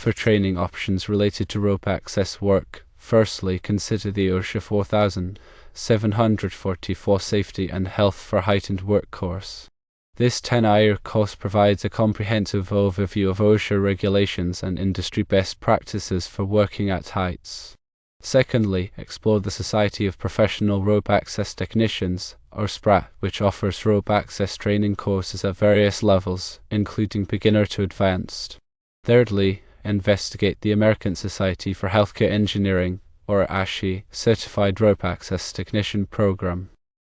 For training options related to rope access work, firstly, consider the OSHA 4744 Safety and Health for Heightened Work course. This 10-hour course provides a comprehensive overview of OSHA regulations and industry best practices for working at heights. Secondly, explore the Society of Professional Rope Access Technicians, or SPRAT, which offers rope access training courses at various levels, including beginner to advanced. Thirdly, investigate the American Society for Healthcare Engineering, or ASHE, Certified Rope Access Technician Program.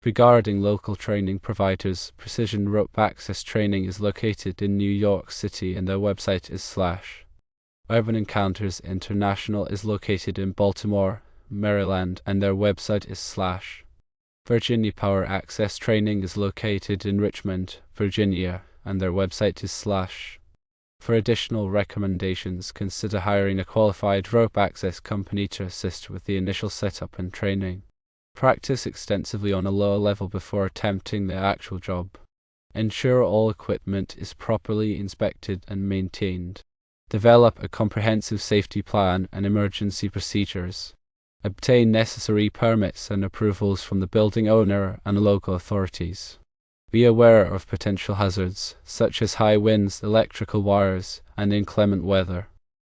Regarding local training providers, Precision Rope Access Training is located in New York City and their website is / Urban Encounters International is located in Baltimore, Maryland, and their website is / Virginia Power Access Training is located in Richmond, Virginia, and their website is / For additional recommendations, consider hiring a qualified rope access company to assist with the initial setup and training. Practice extensively on a lower level before attempting the actual job. Ensure all equipment is properly inspected and maintained. Develop a comprehensive safety plan and emergency procedures. Obtain necessary permits and approvals from the building owner and local authorities. Be aware of potential hazards, such as high winds, electrical wires, and inclement weather.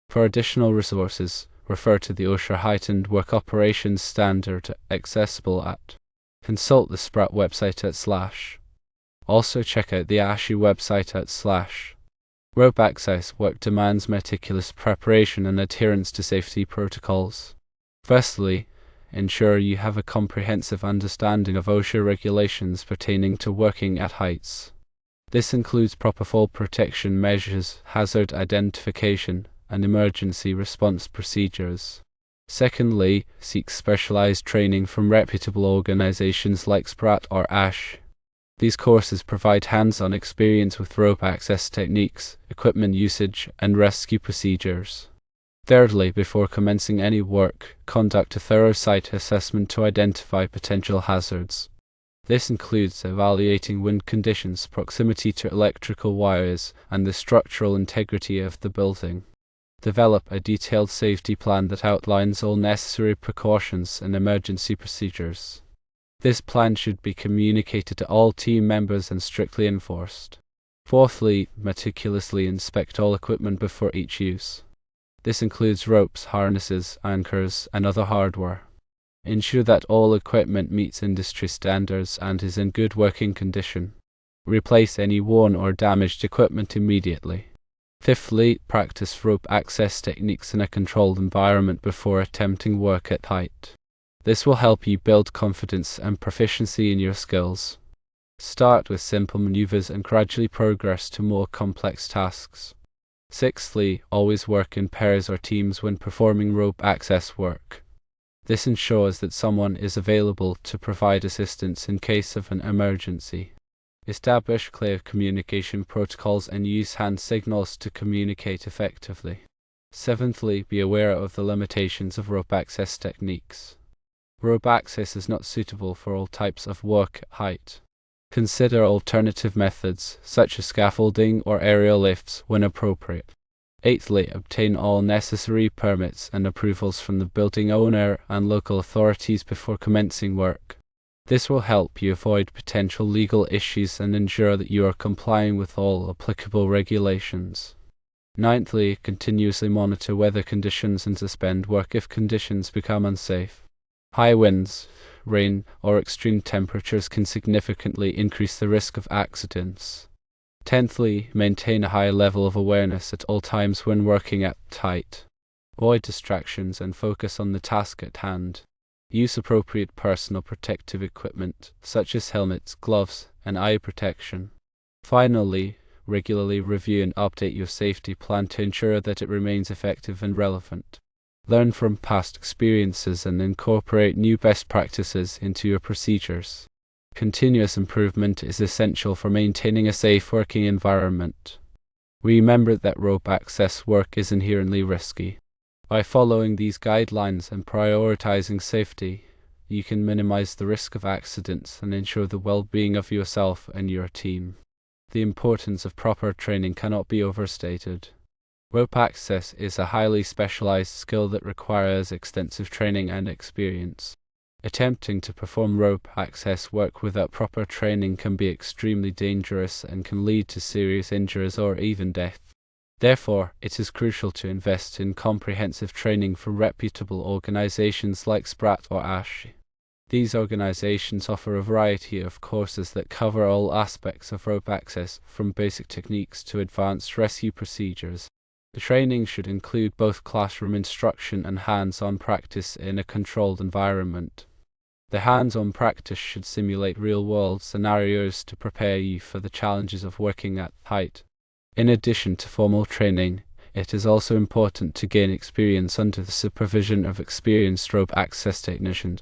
For additional resources, refer to the OSHA Heightened Work Operations Standard accessible at. Consult the SPRAT website at / Also check out the ASHE website at / Rope access work demands meticulous preparation and adherence to safety protocols. Firstly, ensure you have a comprehensive understanding of OSHA regulations pertaining to working at heights. This includes proper fall protection measures, hazard identification, and emergency response procedures. Secondly, seek specialized training from reputable organizations like SPRAT or ASHE. These courses provide hands-on experience with rope access techniques, equipment usage, and rescue procedures. Thirdly, before commencing any work, conduct a thorough site assessment to identify potential hazards. This includes evaluating wind conditions, proximity to electrical wires, and the structural integrity of the building. Develop a detailed safety plan that outlines all necessary precautions and emergency procedures. This plan should be communicated to all team members and strictly enforced. Fourthly, meticulously inspect all equipment before each use. This includes ropes, harnesses, anchors, and other hardware. Ensure that all equipment meets industry standards and is in good working condition. Replace any worn or damaged equipment immediately. Fifthly, practice rope access techniques in a controlled environment before attempting work at height. This will help you build confidence and proficiency in your skills. Start with simple maneuvers and gradually progress to more complex tasks. Sixthly, always work in pairs or teams when performing rope access work. This ensures that someone is available to provide assistance in case of an emergency. Establish clear communication protocols and use hand signals to communicate effectively. Seventhly, be aware of the limitations of rope access techniques. Rope access is not suitable for all types of work at height. Consider alternative methods, such as scaffolding or aerial lifts, when appropriate. Eighthly, obtain all necessary permits and approvals from the building owner and local authorities before commencing work. This will help you avoid potential legal issues and ensure that you are complying with all applicable regulations. Ninthly, continuously monitor weather conditions and suspend work if conditions become unsafe. High winds, rain, or extreme temperatures can significantly increase the risk of accidents. Tenthly, maintain a high level of awareness at all times when working at height. Avoid distractions and focus on the task at hand. Use appropriate personal protective equipment, such as helmets, gloves, and eye protection. Finally, regularly review and update your safety plan to ensure that it remains effective and relevant. Learn from past experiences and incorporate new best practices into your procedures. Continuous improvement is essential for maintaining a safe working environment. Remember that rope access work is inherently risky. By following these guidelines and prioritizing safety, you can minimize the risk of accidents and ensure the well-being of yourself and your team. The importance of proper training cannot be overstated. Rope access is a highly specialized skill that requires extensive training and experience. Attempting to perform rope access work without proper training can be extremely dangerous and can lead to serious injuries or even death. Therefore, it is crucial to invest in comprehensive training from reputable organizations like SPRAT or ASHE. These organizations offer a variety of courses that cover all aspects of rope access, from basic techniques to advanced rescue procedures. The training should include both classroom instruction and hands-on practice in a controlled environment. The hands-on practice should simulate real-world scenarios to prepare you for the challenges of working at height. In addition to formal training, it is also important to gain experience under the supervision of experienced rope access technicians.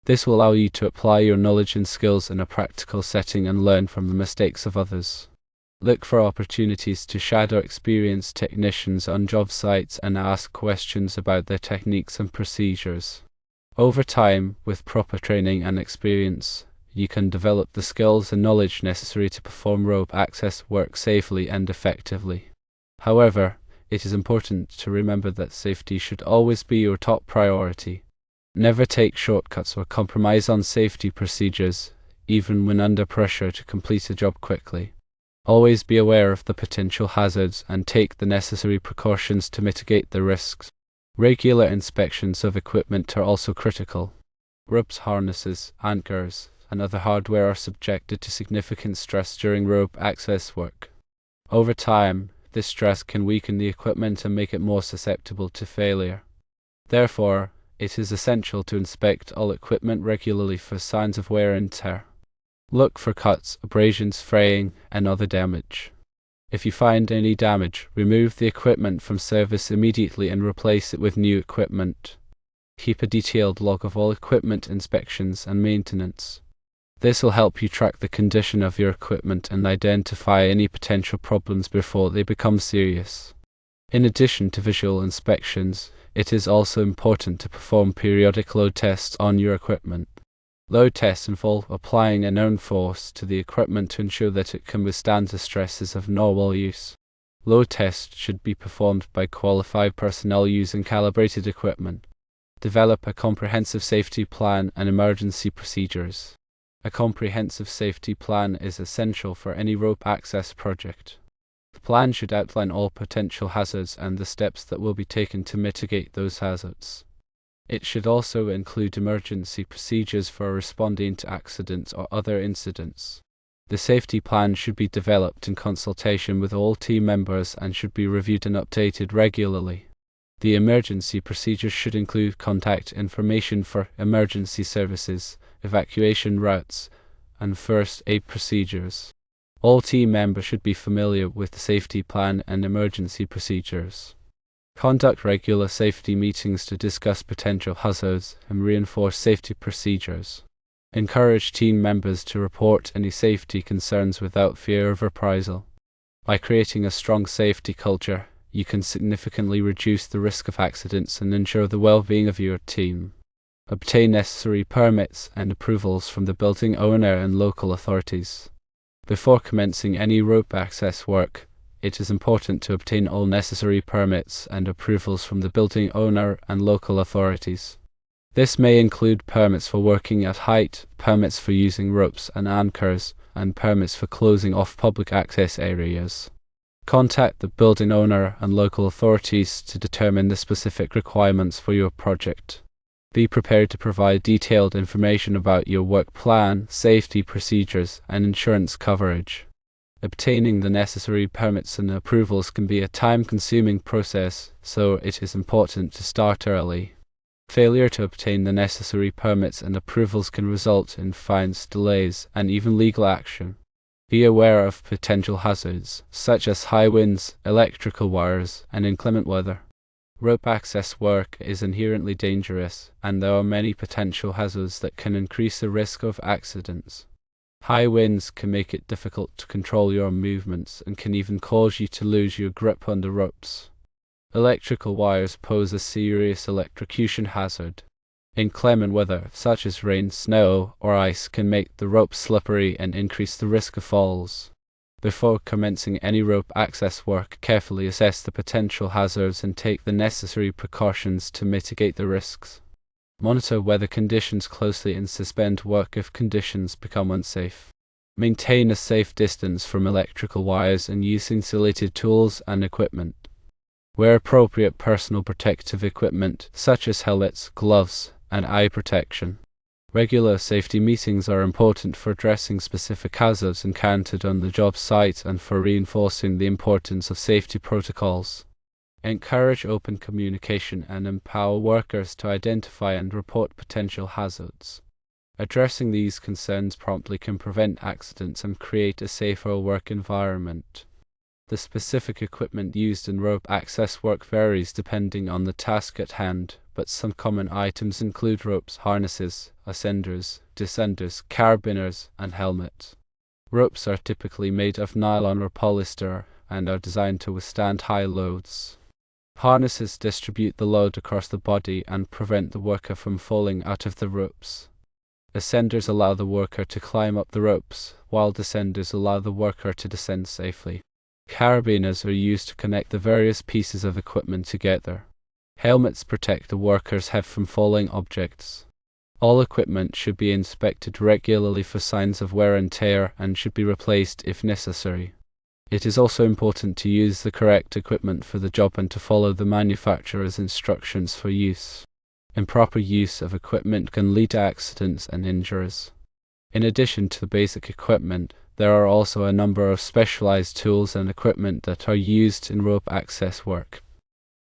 This will allow you to apply your knowledge and skills in a practical setting and learn from the mistakes of others. Look for opportunities to shadow experienced technicians on job sites and ask questions about their techniques and procedures. Over time, with proper training and experience, you can develop the skills and knowledge necessary to perform rope access work safely and effectively. However, it is important to remember that safety should always be your top priority. Never take shortcuts or compromise on safety procedures, even when under pressure to complete a job quickly. Always be aware of the potential hazards and take the necessary precautions to mitigate the risks. Regular inspections of equipment are also critical. Ropes, harnesses, anchors, and other hardware are subjected to significant stress during rope access work. Over time, this stress can weaken the equipment and make it more susceptible to failure. Therefore, it is essential to inspect all equipment regularly for signs of wear and tear. Look for cuts, abrasions, fraying, and other damage. If you find any damage, remove the equipment from service immediately and replace it with new equipment. Keep a detailed log of all equipment inspections and maintenance. This will help you track the condition of your equipment and identify any potential problems before they become serious. In addition to visual inspections, it is also important to perform periodic load tests on your equipment. Load tests involve applying a known force to the equipment to ensure that it can withstand the stresses of normal use. Load tests should be performed by qualified personnel using calibrated equipment. Develop a comprehensive safety plan and emergency procedures. A comprehensive safety plan is essential for any rope access project. The plan should outline all potential hazards and the steps that will be taken to mitigate those hazards. It should also include emergency procedures for responding to accidents or other incidents. The safety plan should be developed in consultation with all team members and should be reviewed and updated regularly. The emergency procedures should include contact information for emergency services, evacuation routes, and first aid procedures. All team members should be familiar with the safety plan and emergency procedures. Conduct regular safety meetings to discuss potential hazards and reinforce safety procedures. Encourage team members to report any safety concerns without fear of reprisal. By creating a strong safety culture, you can significantly reduce the risk of accidents and ensure the well-being of your team. Obtain necessary permits and approvals from the building owner and local authorities. Before commencing any rope access work, it is important to obtain all necessary permits and approvals from the building owner and local authorities. This may include permits for working at height, permits for using ropes and anchors, and permits for closing off public access areas. Contact the building owner and local authorities to determine the specific requirements for your project. Be prepared to provide detailed information about your work plan, safety procedures, and insurance coverage. Obtaining the necessary permits and approvals can be a time-consuming process, so it is important to start early. Failure to obtain the necessary permits and approvals can result in fines, delays, and even legal action. Be aware of potential hazards, such as high winds, electrical wires, and inclement weather. Rope access work is inherently dangerous, and there are many potential hazards that can increase the risk of accidents. High winds can make it difficult to control your movements and can even cause you to lose your grip on the ropes. Electrical wires pose a serious electrocution hazard. Inclement weather, such as rain, snow, or ice, can make the ropes slippery and increase the risk of falls. Before commencing any rope access work, carefully assess the potential hazards and take the necessary precautions to mitigate the risks. Monitor weather conditions closely and suspend work if conditions become unsafe. Maintain a safe distance from electrical wires and use insulated tools and equipment. Wear appropriate personal protective equipment such as helmets, gloves, and eye protection. Regular safety meetings are important for addressing specific hazards encountered on the job site and for reinforcing the importance of safety protocols. Encourage open communication and empower workers to identify and report potential hazards. Addressing these concerns promptly can prevent accidents and create a safer work environment. The specific equipment used in rope access work varies depending on the task at hand, but some common items include ropes, harnesses, ascenders, descenders, carabiners, and helmets. Ropes are typically made of nylon or polyester and are designed to withstand high loads. Harnesses distribute the load across the body and prevent the worker from falling out of the ropes. Ascenders allow the worker to climb up the ropes, while descenders allow the worker to descend safely. Carabiners are used to connect the various pieces of equipment together. Helmets protect the worker's head from falling objects. All equipment should be inspected regularly for signs of wear and tear and should be replaced if necessary. It is also important to use the correct equipment for the job and to follow the manufacturer's instructions for use. Improper use of equipment can lead to accidents and injuries. In addition to the basic equipment, there are also a number of specialized tools and equipment that are used in rope access work.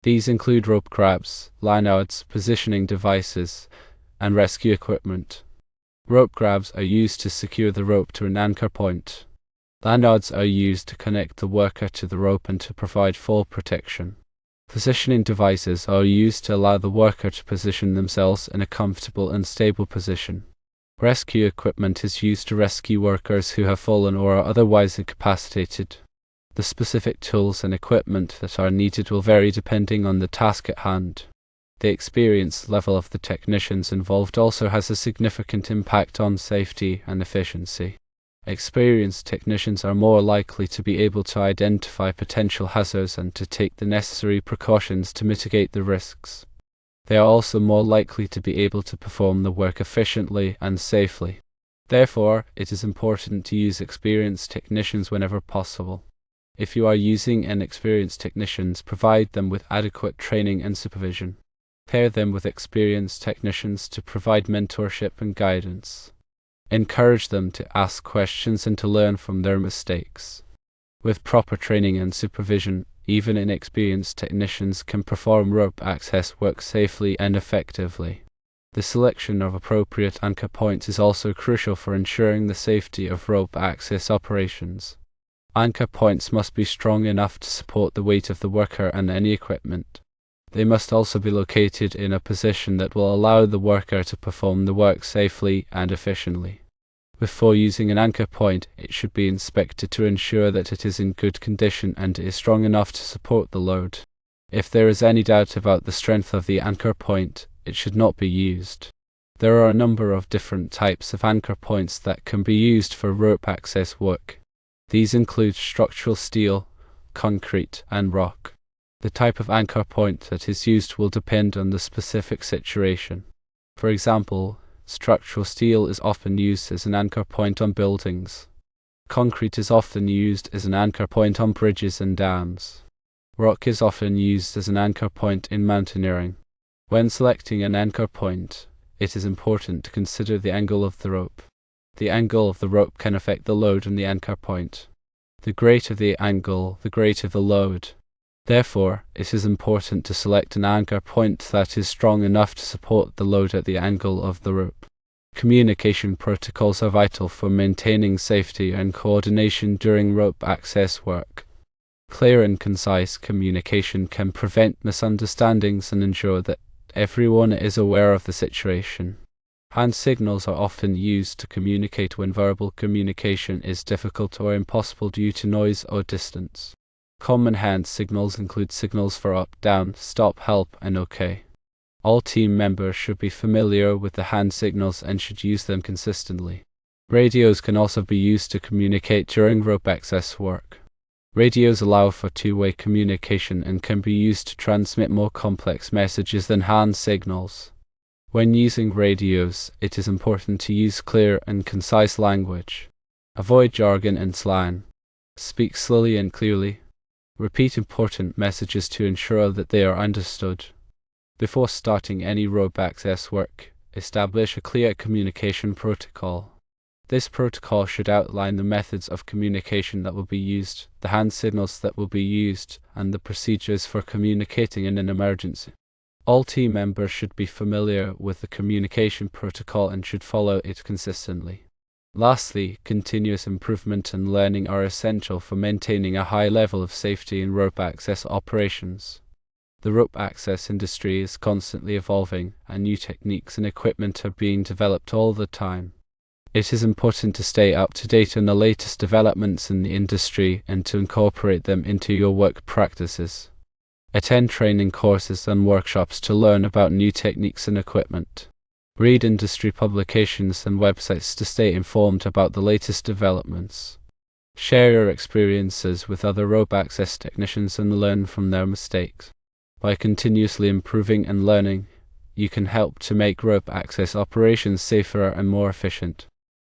These include rope grabs, lanyards, positioning devices, and rescue equipment. Rope grabs are used to secure the rope to an anchor point. Lanyards are used to connect the worker to the rope and to provide fall protection. Positioning devices are used to allow the worker to position themselves in a comfortable and stable position. Rescue equipment is used to rescue workers who have fallen or are otherwise incapacitated. The specific tools and equipment that are needed will vary depending on the task at hand. The experience level of the technicians involved also has a significant impact on safety and efficiency. Experienced technicians are more likely to be able to identify potential hazards and to take the necessary precautions to mitigate the risks. They are also more likely to be able to perform the work efficiently and safely. Therefore, it is important to use experienced technicians whenever possible. If you are using inexperienced technicians, provide them with adequate training and supervision. Pair them with experienced technicians to provide mentorship and guidance. Encourage them to ask questions and to learn from their mistakes. With proper training and supervision, even inexperienced technicians can perform rope access work safely and effectively. The selection of appropriate anchor points is also crucial for ensuring the safety of rope access operations. Anchor points must be strong enough to support the weight of the worker and any equipment. They must also be located in a position that will allow the worker to perform the work safely and efficiently. Before using an anchor point, it should be inspected to ensure that it is in good condition and is strong enough to support the load. If there is any doubt about the strength of the anchor point, it should not be used. There are a number of different types of anchor points that can be used for rope access work. These include structural steel, concrete, and rock. The type of anchor point that is used will depend on the specific situation. For example, structural steel is often used as an anchor point on buildings. Concrete is often used as an anchor point on bridges and dams. Rock is often used as an anchor point in mountaineering. When selecting an anchor point, it is important to consider the angle of the rope. The angle of the rope can affect the load on the anchor point. The greater the angle, the greater the load. Therefore, it is important to select an anchor point that is strong enough to support the load at the angle of the rope. Communication protocols are vital for maintaining safety and coordination during rope access work. Clear and concise communication can prevent misunderstandings and ensure that everyone is aware of the situation. Hand signals are often used to communicate when verbal communication is difficult or impossible due to noise or distance. Common hand signals include signals for up, down, stop, help, and OK. All team members should be familiar with the hand signals and should use them consistently. Radios can also be used to communicate during rope access work. Radios allow for two-way communication and can be used to transmit more complex messages than hand signals. When using radios, it is important to use clear and concise language. Avoid jargon and slang. Speak slowly and clearly. Repeat important messages to ensure that they are understood. Before starting any rope access work, establish a clear communication protocol. This protocol should outline the methods of communication that will be used, the hand signals that will be used, and the procedures for communicating in an emergency. All team members should be familiar with the communication protocol and should follow it consistently. Lastly, continuous improvement and learning are essential for maintaining a high level of safety in rope access operations. The rope access industry is constantly evolving, and new techniques and equipment are being developed all the time. It is important to stay up to date on the latest developments in the industry and to incorporate them into your work practices. Attend training courses and workshops to learn about new techniques and equipment. Read industry publications and websites to stay informed about the latest developments. Share your experiences with other rope access technicians and learn from their mistakes. By continuously improving and learning, you can help to make rope access operations safer and more efficient.